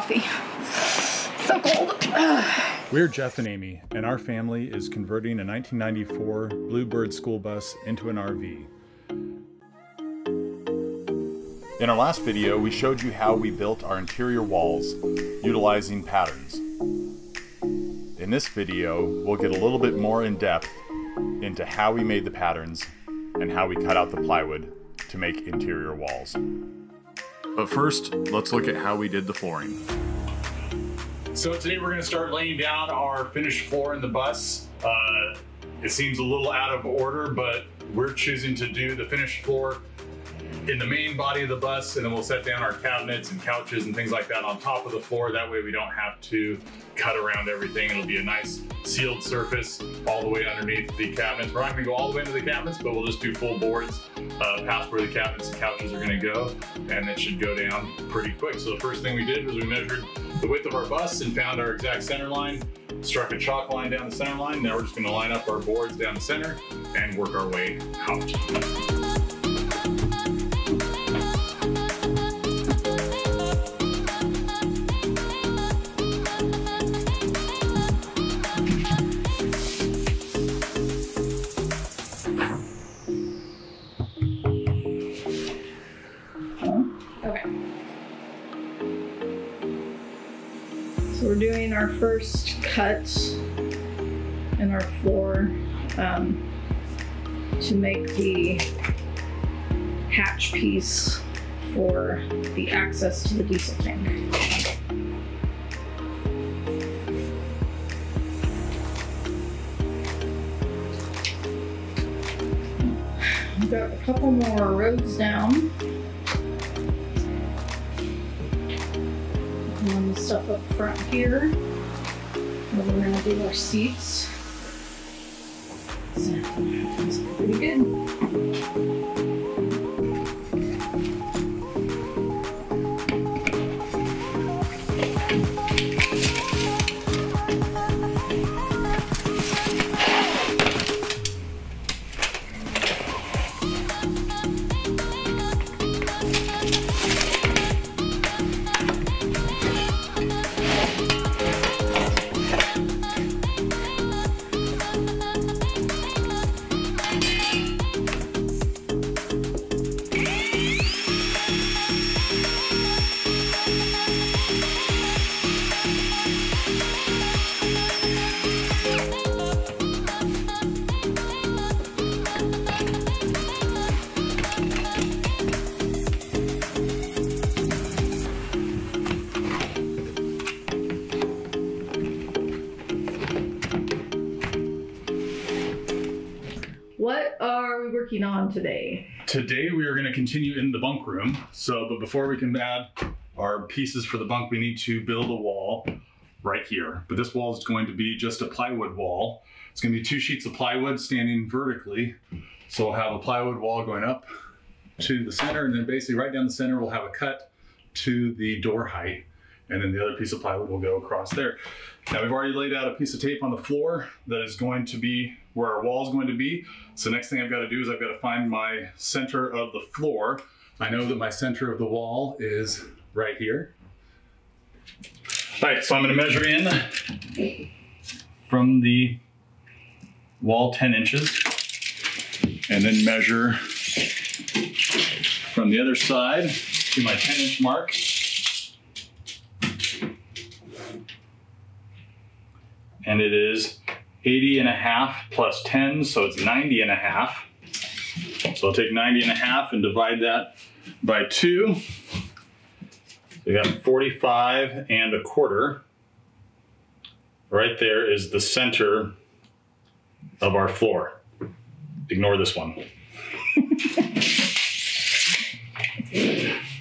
coffee. So cold. We're Jeff and Amy, and our family is converting a 1994 Bluebird school bus into an RV. In our last video, we showed you how we built our interior walls utilizing patterns. In this video, we'll get a little bit more in depth into how we made the patterns and how we cut out the plywood to make interior walls. But first, let's look at how we did the flooring. So today we're going to start laying down our finished floor in the bus. It seems a little out of order, but we're choosing to do the finished floor in the main body of the bus, and then we'll set down our cabinets and couches and things like that on top of the floor. That way we don't have to cut around everything. It'll be a nice sealed surface all the way underneath the cabinets. We're not going to go all the way into the cabinets, but we'll just do full boards past where the cabinets and couches are going to go, and it should go down pretty quick. So the first thing we did was we measured the width of our bus and found our exact center line, struck a chalk line down the center line. Now we're just going to line up our boards down the center and work our way out. So we're doing our first cut in our floor to make the hatch piece for the access to the diesel tank. We've got a couple more rows down. And then the stuff up front here, where we're going to do our seats. So that's pretty good. What are we working on today? Today we are going to continue in the bunk room. But before we can add our pieces for the bunk, we need to build a wall right here. But this wall is going to be just a plywood wall. It's going to be 2 sheets of plywood standing vertically. So we'll have a plywood wall going up to the center, and then basically right down the center we'll have a cut to the door height. And then the other piece of plywood will go across there. Now we've already laid out a piece of tape on the floor that is going to be where our wall is going to be. So next thing I've got to do is I've got to find my center of the floor. I know that my center of the wall is right here. All right, so I'm going to measure in from the wall 10 inches and then measure from the other side to my 10-inch mark. And it is 80.5 plus 10, so it's 90.5. So I'll take 90.5 and divide that by 2. We got 45.25. Right there is the center of our floor. Ignore this one.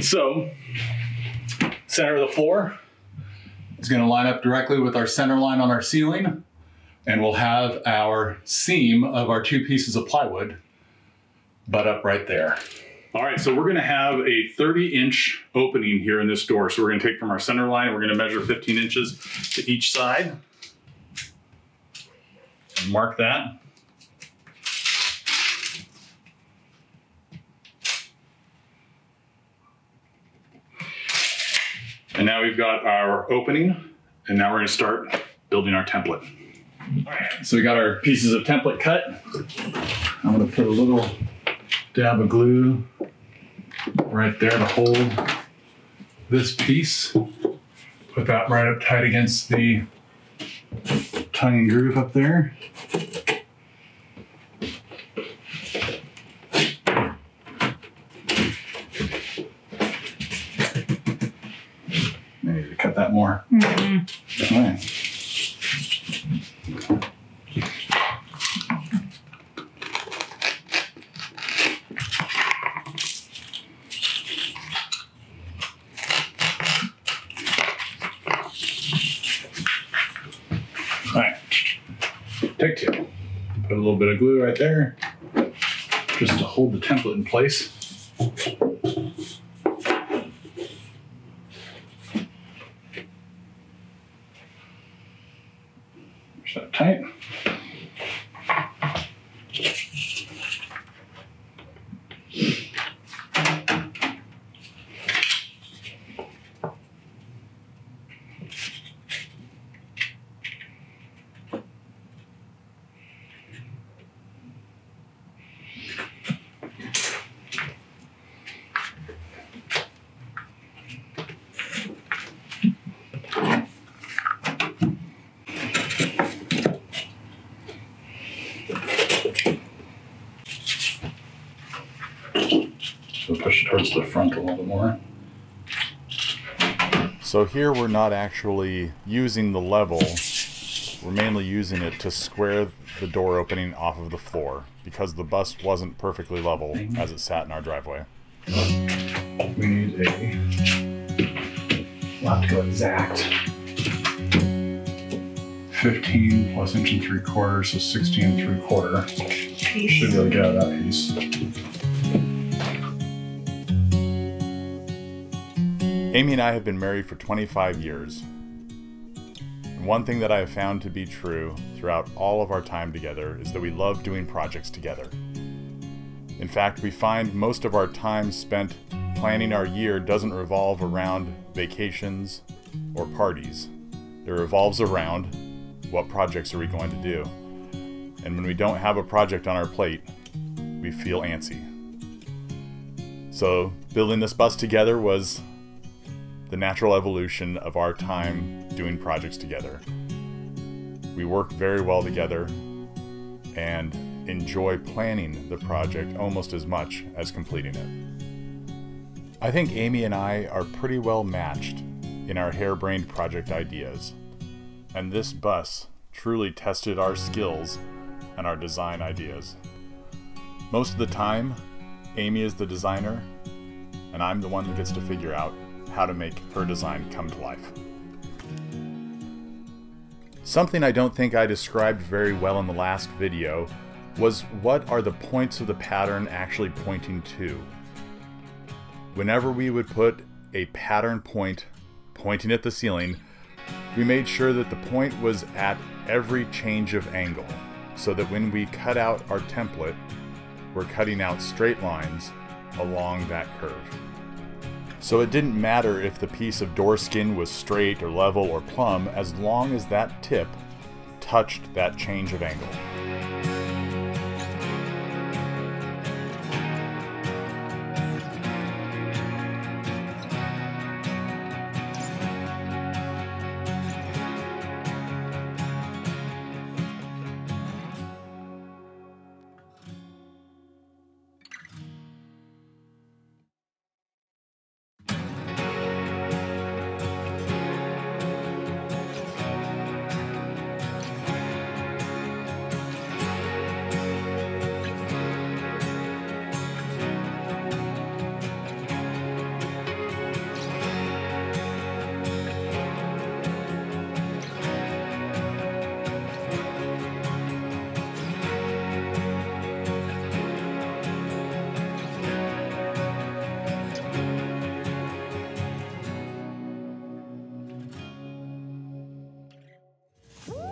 So, center of the floor is going to line up directly with our center line on our ceiling, and we'll have our seam of our 2 pieces of plywood butt up right there. All right, so we're going to have a 30-inch opening here in this door. So we're going to take from our center line, we're going to measure 15 inches to each side. And mark that. And And now we've got our opening, and now we're going to start building our template. All right, so we got our pieces of template cut. I'm going to put a little dab of glue right there to hold this piece. Put that right up tight against the tongue and groove up there. Maybe to cut that more. Mm-hmm. All right. All right, take two. Put a little bit of glue right there, just to hold the template in place. Push that tight. So push it towards the front a little bit more. So here we're not actually using the level, we're mainly using it to square the door opening off of the floor because the bus wasn't perfectly level as it sat in our driveway. We need a, we'll have to go exact, 15 plus inch and 3/4, so 16 and 3/4. Should be able to get out of that piece. Amy and I have been married for 25 years. And one thing that I have found to be true throughout all of our time together is that we love doing projects together. In fact, we find most of our time spent planning our year doesn't revolve around vacations or parties. It revolves around what projects are we going to do. And when we don't have a project on our plate, we feel antsy. So building this bus together was the natural evolution of our time doing projects together. We work very well together and enjoy planning the project almost as much as completing it. I think Amy and I are pretty well matched in our harebrained project ideas, and this bus truly tested our skills and our design ideas. Most of the time, Amy is the designer, and I'm the one that gets to figure out how to make her design come to life. Something I don't think I described very well in the last video was what are the points of the pattern actually pointing to. Whenever we would put a pattern point pointing at the ceiling, we made sure that the point was at every change of angle, so that when we cut out our template, we're cutting out straight lines along that curve. So it didn't matter if the piece of door skin was straight or level or plumb, as long as that tip touched that change of angle.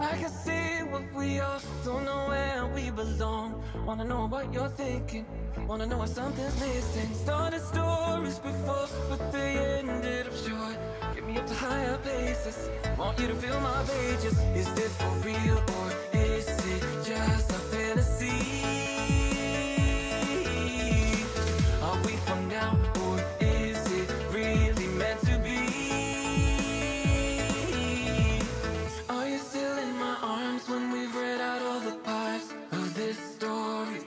I can see what we are, don't know where we belong. Wanna know what you're thinking, wanna know if something's missing. Started stories before, but they ended up short. Give me me up to higher places. Want you to feel my pages. Is this for real or is it just a fantasy? Are we for now or is it really meant to be? Are you still in my arms when we've read out all the parts of this story?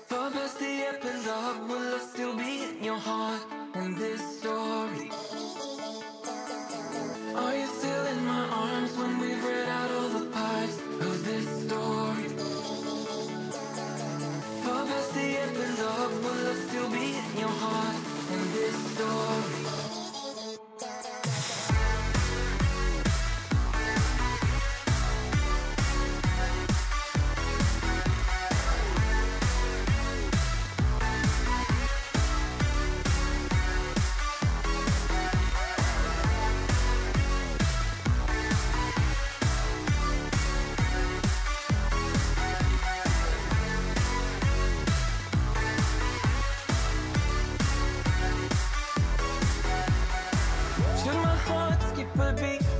Far past the epilogue, will I still be in your heart in this story? Are you still in my arms when we've read out all the parts of this story? Far past the epilogue, will I still be in your heart in this story?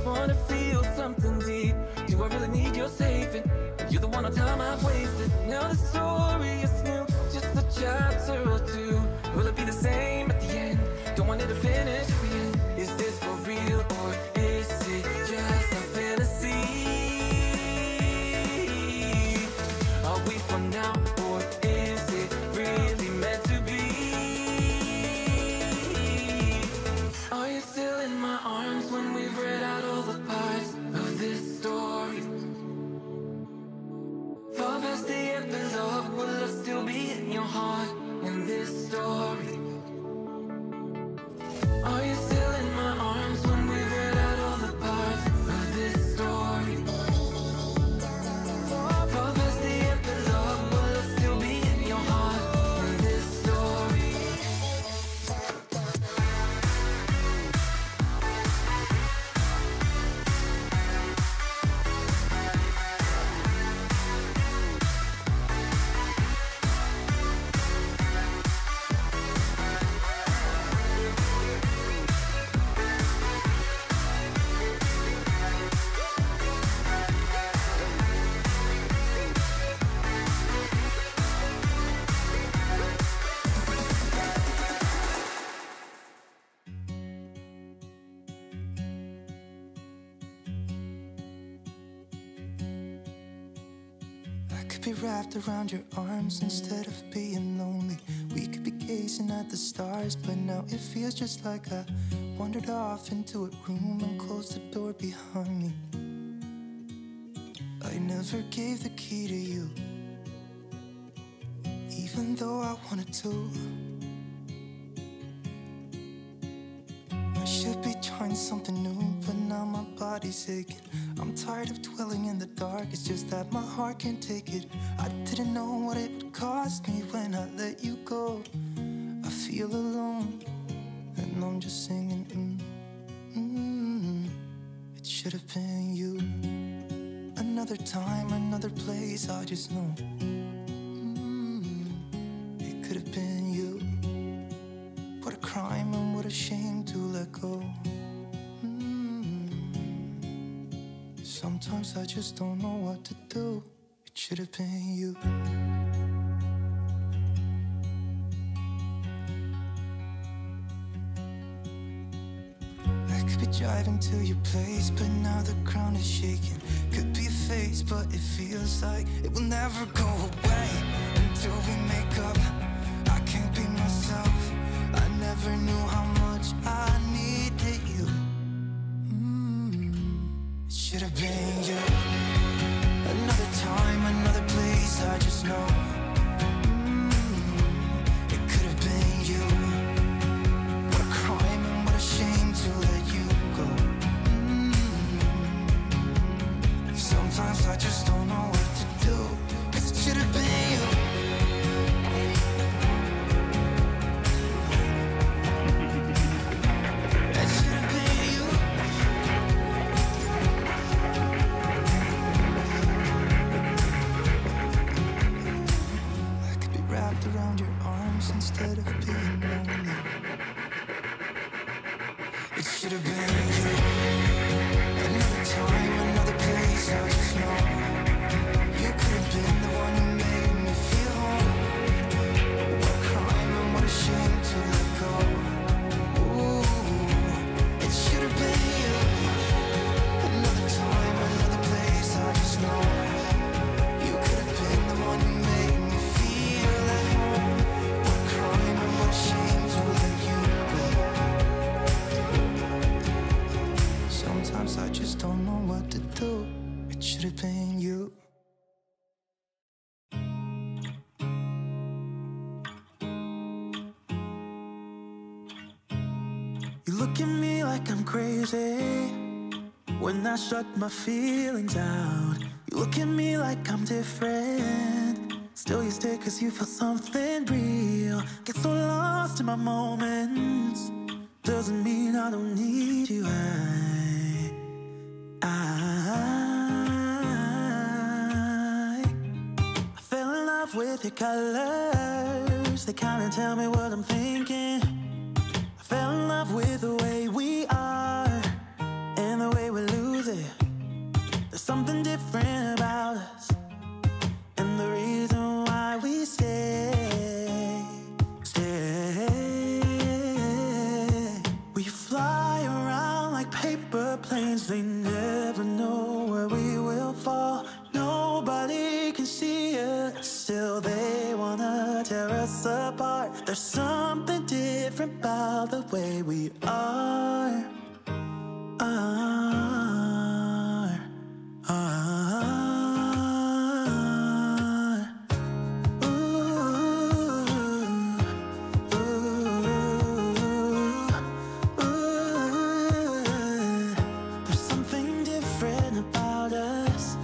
Wanna feel something deep. Do I really need your saving? You're the one on time I've wasted. Now the story is new, just a chapter or two. Will it be the same at the end? Don't want it to finish if we end. Is this for real or is it just a fantasy? Are we for now or is it really meant to be? Are you still in my arms when we've read out all the parts of this story? Far past the epilogue, will I still be in your heart in this story? Are you still in my arms when we've read out all the parts of this story? Far past the epilogue, will I still be in your heart in this story? Be wrapped around your arms instead of being lonely. We could be gazing at the stars, but now it feels just like I wandered off into a room and closed the door behind me. I never gave the key to you, even though I wanted to. I should be trying something new, but now my body's aching. I'm tired of dwelling in the dark, it's just that my heart can't take it. I didn't know what it would cost me when I let you go. I feel alone, and I'm just singing, It should have been you. Another time, another place, I just know. It could have been you. What a crime and what a shame to let go. Sometimes I just don't know what to do. It should have been you. I could be driving to your place, but now the ground is shaking. Could be a phase, but it feels like it will never go away until we make up. I can't be myself. I never knew how much I needed you. It should have been you. Another time, another place, I just know. It could have been you. What a crime and what a shame to let you go. Sometimes I just don't know what to do, 'cause it should have been you. It should have been you. have been you. Another time, another place, I just know you could have been the one who made me feel home. What a crime and what a shame to let go. Ooh, it should have been you. Another time, another place, I just know you could have been the one who made me feel at home. What a crime and what a shame to let you go. Sometimes I just don't know what to do. It should have been you. You look at me like I'm crazy when I shut my feelings out. You look at me like I'm different, still you stay cause you feel something real. Get so lost in my moments, doesn't mean I don't need you. I fell in love with your colors, they kinda tell me what I'm thinking. I fell in love with the way we are and the way we lose it. There's something different about us, and the reason why we stay. We fly around like paper planes, they never know where we will fall. Nobody can see us, still they wanna tear us apart. There's something different about the way we are. There's something different about us.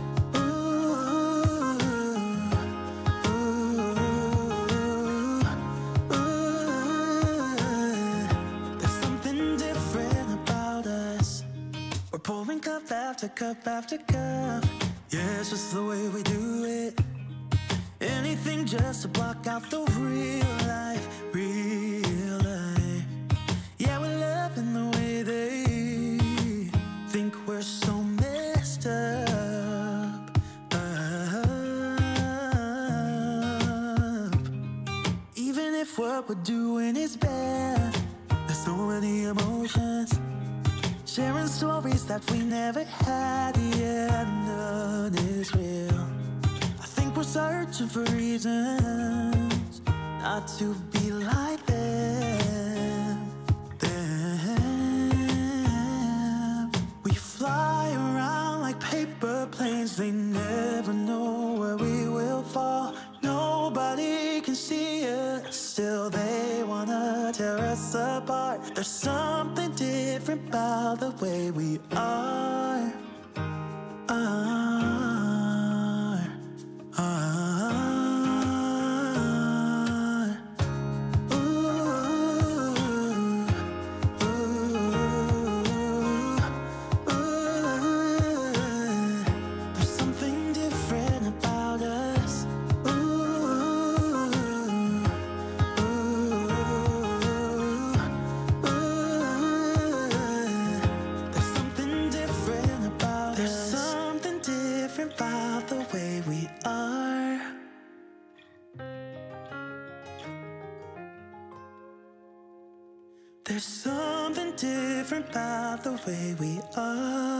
There's something different about us. We're pouring cup after cup after cup. Yeah, it's just the way we do it. Anything just to block out the real life, real life. Yeah, we're loving the way they think we're so messed up. Even if what we're doing is bad, there's so many emotions, sharing stories that we never had. Yeah, none is real. I think we're searching for reasons not to be like them. We fly around like paper planes, they never know where we will fall. Nobody can see us, still they wanna tear us apart. There's something different about the way we are. There's something different about us. There's something different about us. There's something different about the way we are. There's something different about the way we are.